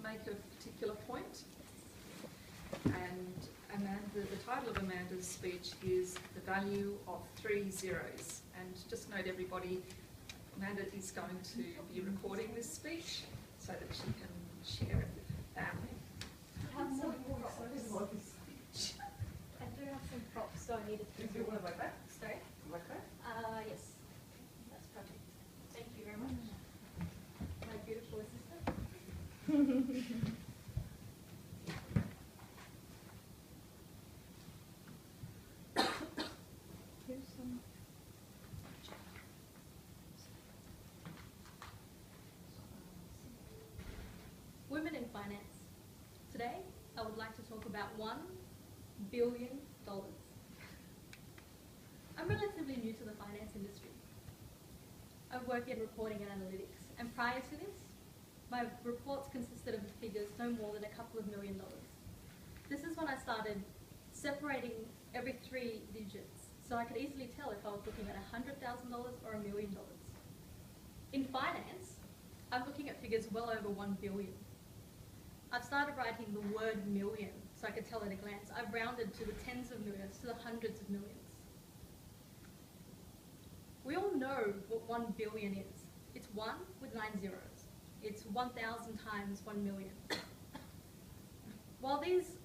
make a particular point. And Amanda, the title of Amanda's speech is The Value of 3 Zeros. And just note everybody, Amanda is going to be recording this speech so that she can share it with her family. I do have some props, so I needed to do one like that. Sorry? Like that? Yes. That's perfect. Thank you very much. My beautiful assistant. Here's some. Women in finance. Today, I would like to talk about $1 billion. I'm relatively new to the finance industry. I've worked in reporting and analytics, and prior to this, my reports consisted of figures no more than a couple of $1 million. This is when I started separating every 3 digits, so I could easily tell if I was looking at $100,000 or $1 million. In finance, I'm looking at figures well over 1 billion. I've started writing the word million, so I could tell at a glance. I've rounded to the tens of millions, to the hundreds of millions. We all know what 1 billion is. It's 1 with 9 zeros. It's 1,000 times 1 million. While these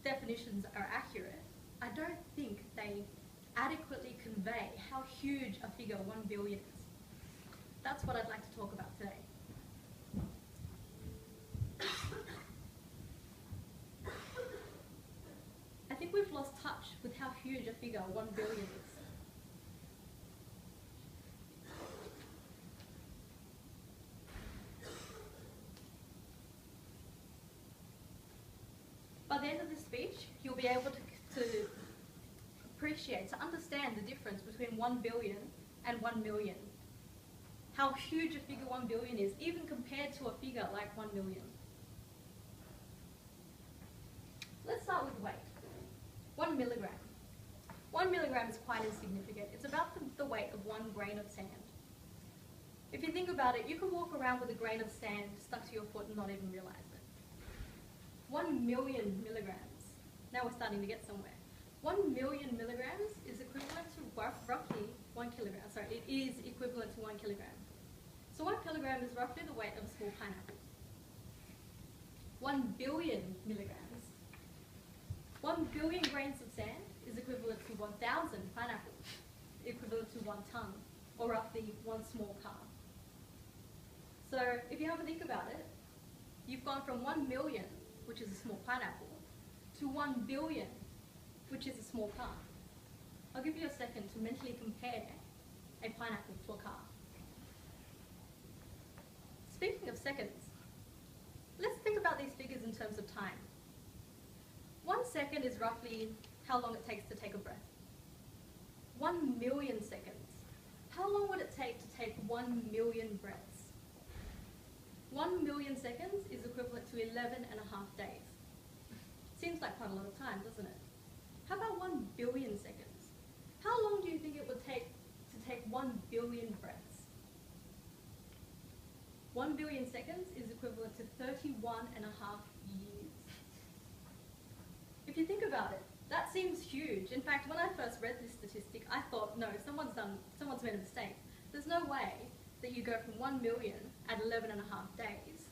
definitions are accurate, I don't think they adequately convey how huge a figure 1 billion is. That's what I'd like to talk about today. I think we've lost touch with how huge a figure 1 billion is. By the end of this speech, you'll be able to appreciate, to understand the difference between 1 billion and 1 million. How huge a figure 1 billion is, even compared to a figure like 1 million. Let's start with weight. 1 milligram. 1 milligram is quite insignificant. It's about the weight of 1 grain of sand. If you think about it, you can walk around with a grain of sand stuck to your foot and not even realize it. 1 million milligrams. Now we're starting to get somewhere. 1 million milligrams is equivalent to roughly 1 kilogram. Sorry, it is equivalent to 1 kilogram. So 1 kilogram is roughly the weight of a small pineapple. 1 billion milligrams. 1 billion grains of sand is equivalent to 1,000 pineapples, equivalent to 1 ton, or roughly 1 small car. So if you have a think about it, you've gone from 1 million, which is a small pineapple, to 1 billion, which is a small car. I'll give you a second to mentally compare a pineapple to a car. Speaking of seconds, let's think about these figures in terms of time. 1 second is roughly how long it takes to take a breath. 1 million seconds. How long would it take to take 1 million breaths? 1 million seconds is equivalent to 11 and a half days. Seems like quite a lot of time, doesn't it? How about 1 billion seconds? How long do you think it would take to take 1 billion breaths? 1 billion seconds is equivalent to 31 and a half years. If you think about it, that seems huge. In fact, when I first read this statistic, I thought, no, someone's made a mistake. There's no way that you go from 1 million at 11 and a half days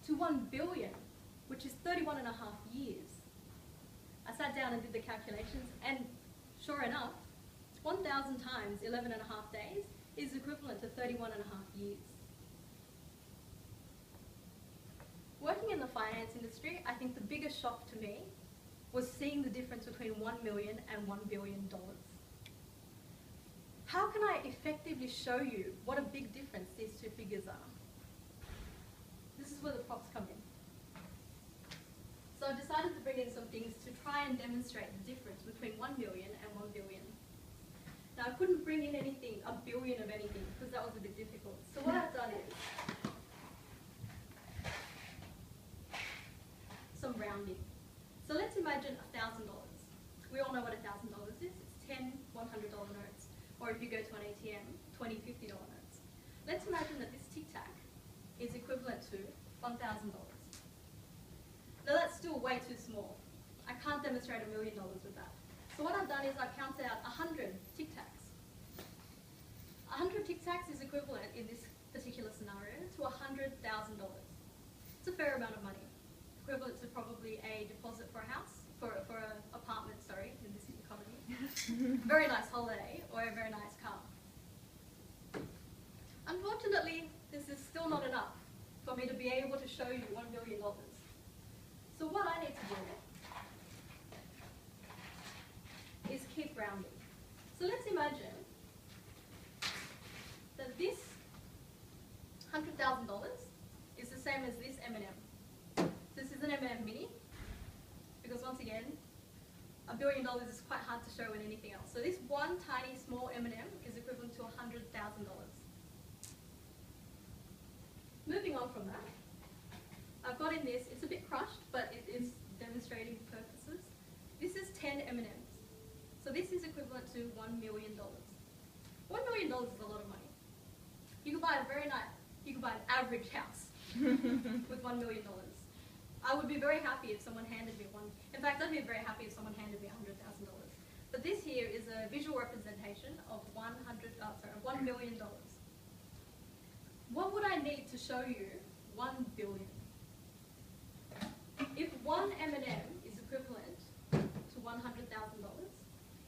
to 1 billion, which is 31 and a half years. I sat down and did the calculations, and sure enough, 1,000 times 11 and a half days is equivalent to 31 and a half years. Working in the finance industry, I think the biggest shock to me was seeing the difference between 1 million and $1 billion. How can I effectively show you what a big difference these two figures are? This is where the props come in. So I decided to bring in some things to try and demonstrate the difference between 1 million and 1 billion. Now I couldn't bring in anything, a billion of anything, because that was a bit difficult. So what I've done is some rounding. So let's imagine $1,000. We all know what $1,000 is. It's 10 $100 notes. Or if you go to an ATM, $20, $50 notes. Let's imagine that this tic-tac is equivalent to $1,000. Now that's still way too small. I can't demonstrate $1 million with that. So what I've done is I've counted out 100 Tic Tacs. 100 Tic Tacs is equivalent in this particular scenario to $100,000. It's a fair amount of money, equivalent to probably a deposit for a house, for an apartment, sorry, in this economy. Very nice holiday or a very nice car. Unfortunately, this is still not enough for me to be able to show you $1 million. So what I need to do is keep rounding. So let's imagine that this $100,000 is the same as this M&M. This is an M&M mini, because once again, $1 billion is quite hard to show in anything else. So this one tiny small M&M is equivalent to $100,000. Moving on from that, I've got in this, it's a bit crushed, but it is demonstrating purposes. This is 10 M&Ms. So this is equivalent to $1 million. $1 million is a lot of money. You could buy a very nice, you could buy an average house with $1 million. I would be very happy if someone handed me one. In fact, I'd be very happy if someone handed me $100,000. But this here is a visual representation of $1 million. What would I need to show you 1 billion? If one M&M is equivalent to $100,000,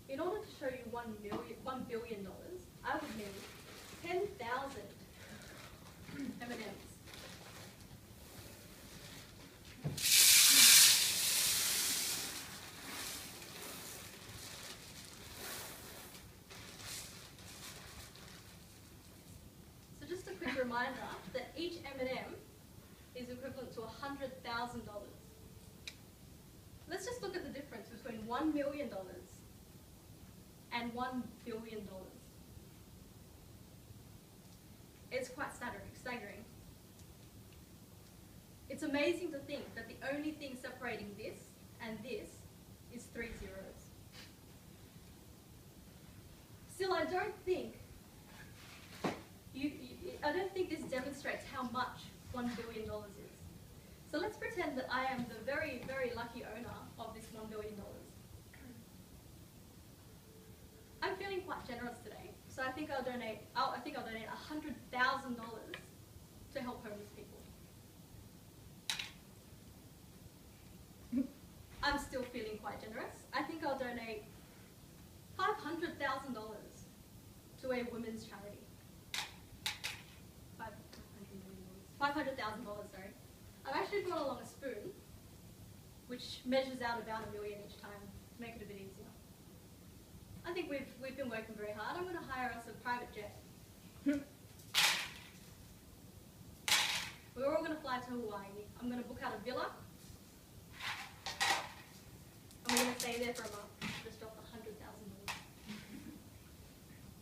in order to show you $1 billion, I would need 10,000 M&Ms. So just a quick reminder that each M&M is equivalent to $100,000. Let's just look at the difference between $1 million and $1 billion. It's quite staggering. It's amazing to think that the only thing separating this and this is 3 zeros. Still, I don't think this demonstrates how much $1 billion is. So let's pretend that I am the very, very lucky owner of this $1 billion. I'm feeling quite generous today, so I think I'll donate $100,000 to help homeless people. I'm still feeling quite generous. I think I'll donate $500,000 to a women's charity. $500,000, sorry. I've actually brought along a spoon, which measures out about $1 million each time to make it a bit easier. I think we've been working very hard. I'm going to hire us a private jet. We're all going to fly to Hawaii. I'm going to book out a villa. And we're going to stay there for a month. Just drop $100,000.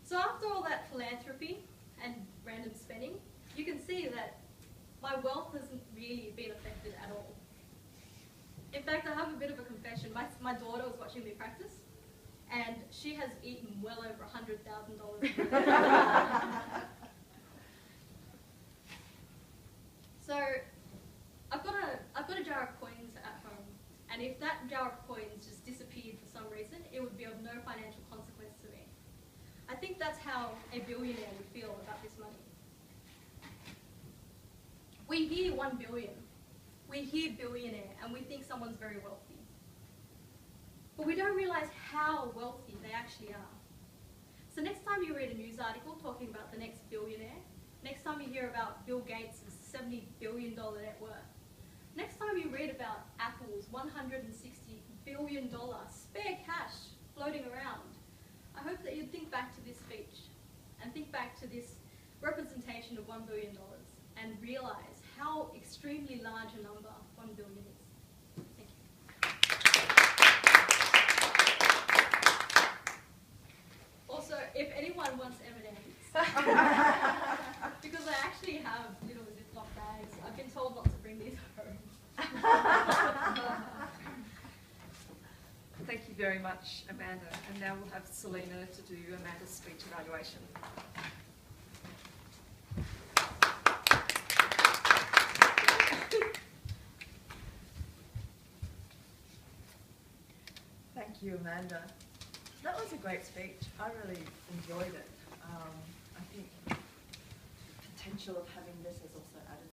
So after all that philanthropy and random spending, you can see that my wealth hasn't really been affected at all. In fact, I have a bit of a confession. My daughter was watching me practice, and she has eaten well over $100,000. So I've got a jar of coins at home, and if that jar of coins just disappeared for some reason, it would be of no financial consequence to me. I think that's how a billionaire would feel about this money. We hear 1 billion, we hear billionaire, and we think someone's very wealthy. But we don't realize how wealthy they actually are. So next time you read a news article talking about the next billionaire, next time you hear about Bill Gates' $70 billion net worth, next time you read about Apple's $160 billion spare cash floating around, I hope that you think back to this speech and think back to this representation of $1 billion and realize how extremely large a number 1 billion is. Thank you. Also, if anyone wants M&Ms, because I actually have little Ziploc bags, I've been told not to bring these home. Thank you very much, Amanda. And now we'll have Selena to do Amanda's speech evaluation. you, Amanda. That was a great speech. I really enjoyed it. I think the potential of having this as also added